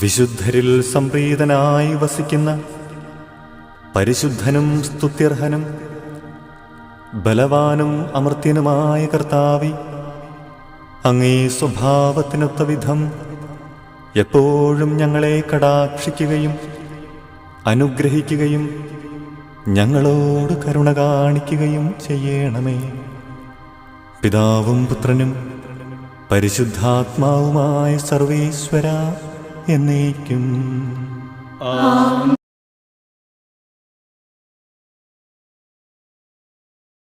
വിശുദ്ധരിൽ സംപ്രീതനായി വസിക്കുന്ന പരിശുദ്ധനും സ്തുത്യർഹനും ബലവാനും അമർത്യനുമായ കർത്താവേ, അങ്ങേ സ്വഭാവത്തിനൊത്ത വിധം എപ്പോഴും ഞങ്ങളെ കടാക്ഷിക്കുകയും അനുഗ്രഹിക്കുകയും ഞങ്ങളോട് കരുണ കാണിക്കുകയും ചെയ്യണമേ. പിതാവും പുത്രനും പരിശുദ്ധാത്മാവുമായ സർവേശ്വര എന്നേക്കും.